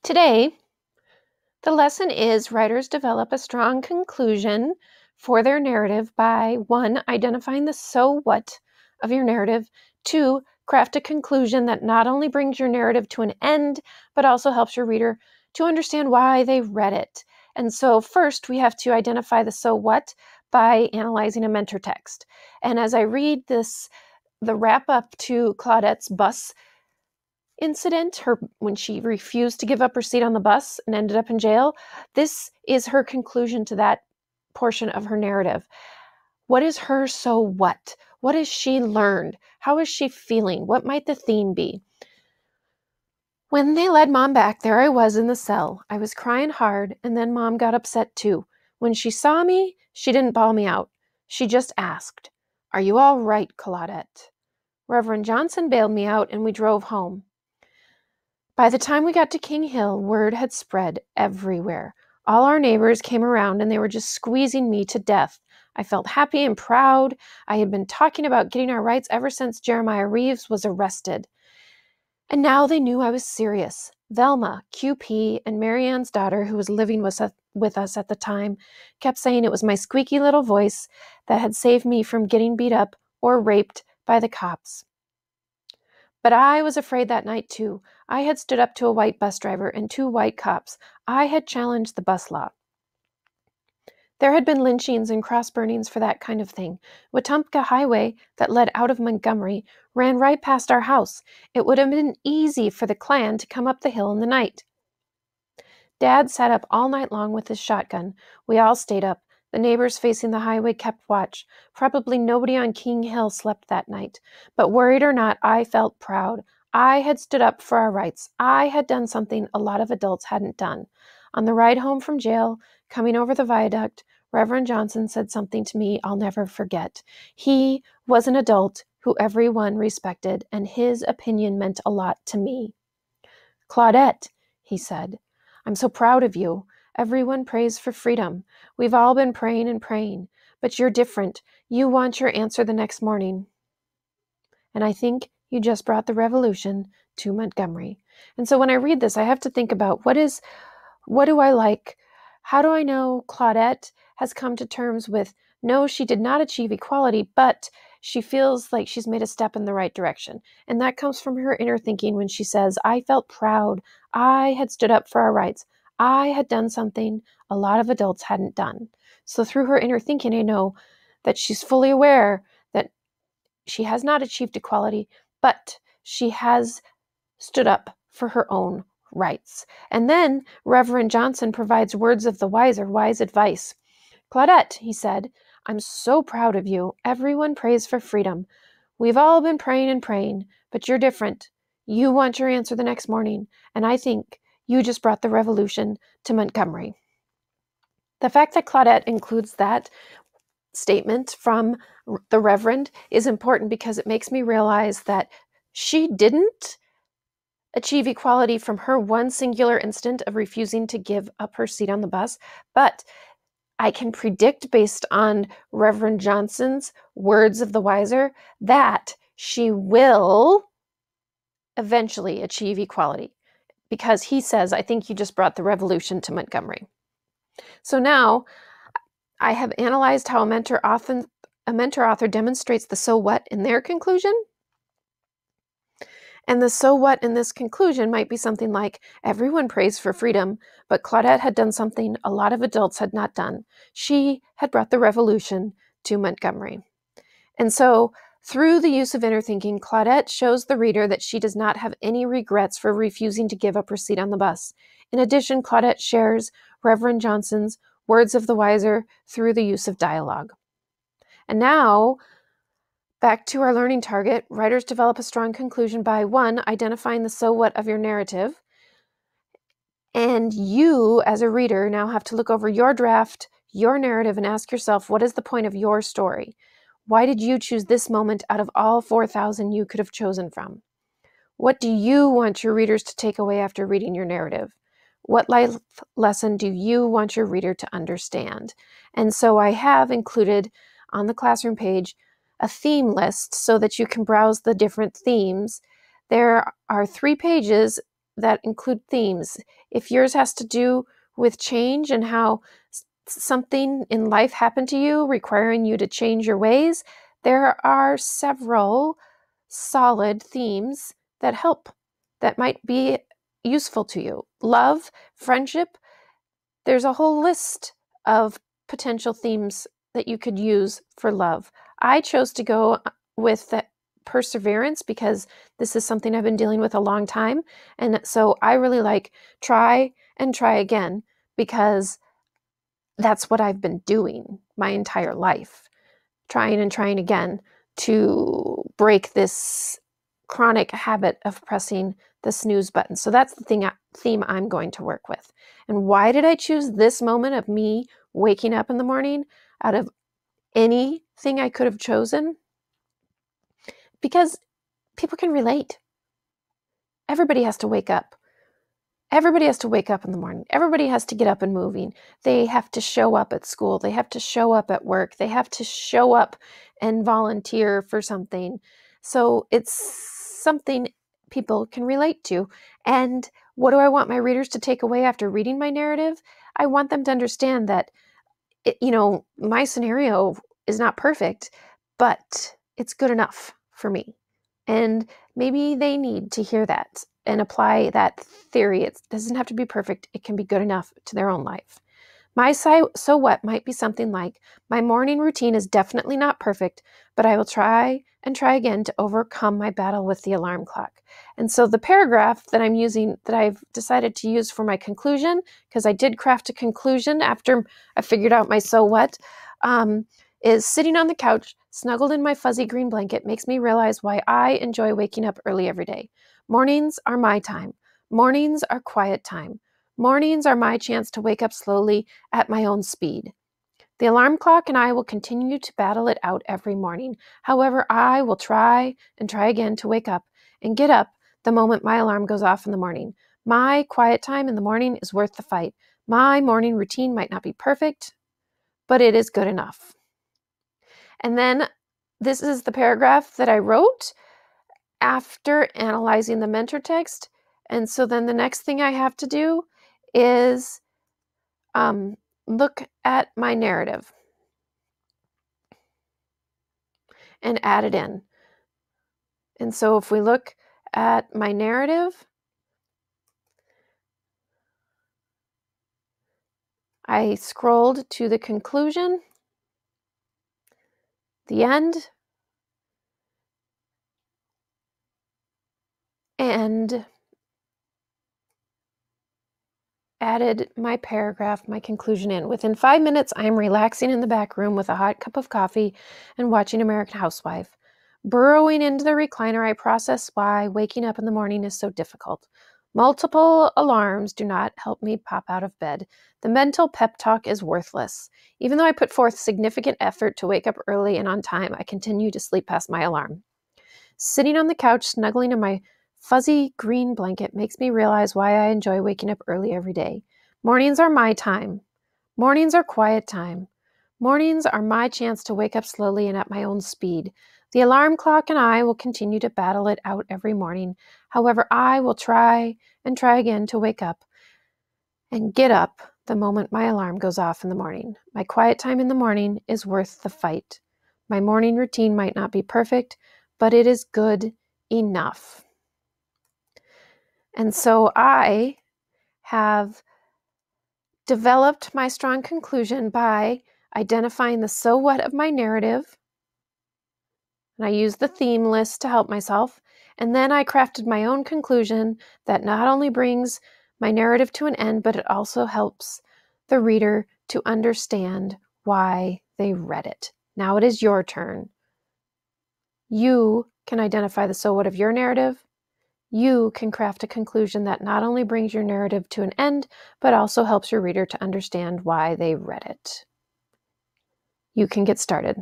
Today, the lesson is writers develop a strong conclusion for their narrative by 1. Identifying the so what of your narrative, 2. Craft a conclusion that not only brings your narrative to an end, but also helps your reader to understand why they read it. And so first we have to identify the so what by analyzing a mentor text. And as I read this, the wrap up to Claudette's bus incident, when she refused to give up her seat on the bus and ended up in jail, this is her conclusion to that portion of her narrative. What is her so what? What has she learned? How is she feeling? What might the theme be? When they led Mom back, there I was in the cell. I was crying hard, and then Mom got upset too. When she saw me, she didn't bawl me out. She just asked, "Are you all right, Claudette?" Reverend Johnson bailed me out, and we drove home. By the time we got to King Hill, word had spread everywhere. All our neighbors came around and they were just squeezing me to death. I felt happy and proud. I had been talking about getting our rights ever since Jeremiah Reeves was arrested. And now they knew I was serious. Velma, QP, and Marianne's daughter, who was living with us at the time, kept saying it was my squeaky little voice that had saved me from getting beat up or raped by the cops. But I was afraid that night, too. I had stood up to a white bus driver and 2 white cops. I had challenged the bus law. There had been lynchings and cross-burnings for that kind of thing. Wetumpka Highway, that led out of Montgomery, ran right past our house. It would have been easy for the Klan to come up the hill in the night. Dad sat up all night long with his shotgun. We all stayed up. The neighbors facing the highway kept watch. Probably nobody on King Hill slept that night. But worried or not, I felt proud. I had stood up for our rights. I had done something a lot of adults hadn't done. On the ride home from jail, coming over the viaduct, Reverend Johnson said something to me I'll never forget. He was an adult who everyone respected, and his opinion meant a lot to me. "Claudette," he said, "I'm so proud of you. Everyone prays for freedom. We've all been praying and praying, but you're different. You want your answer the next morning. And I think you just brought the revolution to Montgomery." And so when I read this, I have to think about what do I like? How do I know Claudette has come to terms with, no, she did not achieve equality, but she feels like she's made a step in the right direction. And that comes from her inner thinking when she says, I felt proud. I had stood up for our rights. I had done something a lot of adults hadn't done. So through her inner thinking, I know that she's fully aware that she has not achieved equality, but she has stood up for her own rights. And then Reverend Johnson provides words of the wiser, wise advice. "Claudette," he said, "I'm so proud of you. Everyone prays for freedom. We've all been praying and praying, but you're different. You want your answer the next morning, and I think you just brought the revolution to Montgomery." The fact that Claudette includes that statement from the Reverend is important because it makes me realize that she didn't achieve equality from her one singular instant of refusing to give up her seat on the bus, but I can predict based on Reverend Johnson's words of the wiser that she will eventually achieve equality because he says, I think you just brought the revolution to Montgomery. So now I have analyzed how a mentor author demonstrates the so what in their conclusion. And the so what in this conclusion might be something like, everyone prays for freedom, but Claudette had done something a lot of adults had not done. She had brought the revolution to Montgomery. And so through the use of inner thinking, Claudette shows the reader that she does not have any regrets for refusing to give up her seat on the bus. In addition, Claudette shares Reverend Johnson's words of the wiser through the use of dialogue. And now, back to our learning target, writers develop a strong conclusion by 1, identifying the so what of your narrative. And you, as a reader, now have to look over your draft, your narrative, and ask yourself, what is the point of your story? Why did you choose this moment out of all 4,000 you could have chosen from? What do you want your readers to take away after reading your narrative? What life lesson do you want your reader to understand? And so I have included on the classroom page a theme list so that you can browse the different themes. There are 3 pages that include themes. If yours has to do with change and how something in life happened to you requiring you to change your ways, there are several solid themes that help, that might be useful to you. Love, friendship, there's a whole list of potential themes that you could use for love. I chose to go with the perseverance because this is something I've been dealing with a long time. And so I really like try and try again, because that's what I've been doing my entire life, trying and trying again to break this chronic habit of pressing the snooze button. So that's the theme I'm going to work with. And why did I choose this moment of me waking up in the morning out of anything I could have chosen? Because people can relate. Everybody has to wake up. Everybody has to wake up in the morning. Everybody has to get up and moving. They have to show up at school. They have to show up at work. They have to show up and volunteer for something. So it's something people can relate to. And what do I want my readers to take away after reading my narrative? I want them to understand that, my scenario is not perfect, but it's good enough for me. And maybe they need to hear that and apply that theory. It doesn't have to be perfect. It can be good enough to their own life. My so what might be something like, my morning routine is definitely not perfect, but I will try and try again to overcome my battle with the alarm clock. And so the paragraph that I'm using, that I've decided to use for my conclusion, because I did craft a conclusion after I figured out my so what, is sitting on the couch, snuggled in my fuzzy green blanket, makes me realize why I enjoy waking up early every day. Mornings are my time. Mornings are quiet time. Mornings are my chance to wake up slowly at my own speed. The alarm clock and I will continue to battle it out every morning. However, I will try and try again to wake up and get up the moment my alarm goes off in the morning. My quiet time in the morning is worth the fight. My morning routine might not be perfect, but it is good enough. And then this is the paragraph that I wrote after analyzing the mentor text. And so then the next thing I have to do is look at my narrative and add it in. And so if we look at my narrative, I scrolled to the conclusion, the end, and added my paragraph, my conclusion in. Within 5 minutes, I am relaxing in the back room with a hot cup of coffee and watching American Housewife. Burrowing into the recliner, I process why waking up in the morning is so difficult. Multiple alarms do not help me pop out of bed. The mental pep talk is worthless. Even though I put forth significant effort to wake up early and on time, I continue to sleep past my alarm. Sitting on the couch, snuggling in my fuzzy green blanket makes me realize why I enjoy waking up early every day. Mornings are my time. Mornings are quiet time. Mornings are my chance to wake up slowly and at my own speed. The alarm clock and I will continue to battle it out every morning. However, I will try and try again to wake up and get up the moment my alarm goes off in the morning. My quiet time in the morning is worth the fight. My morning routine might not be perfect, but it is good enough. And so I have developed my strong conclusion by identifying the so what of my narrative. And I used the theme list to help myself. And then I crafted my own conclusion that not only brings my narrative to an end, but it also helps the reader to understand why they read it. Now it is your turn. You can identify the so what of your narrative. You can craft a conclusion that not only brings your narrative to an end, but also helps your reader to understand why they read it. You can get started.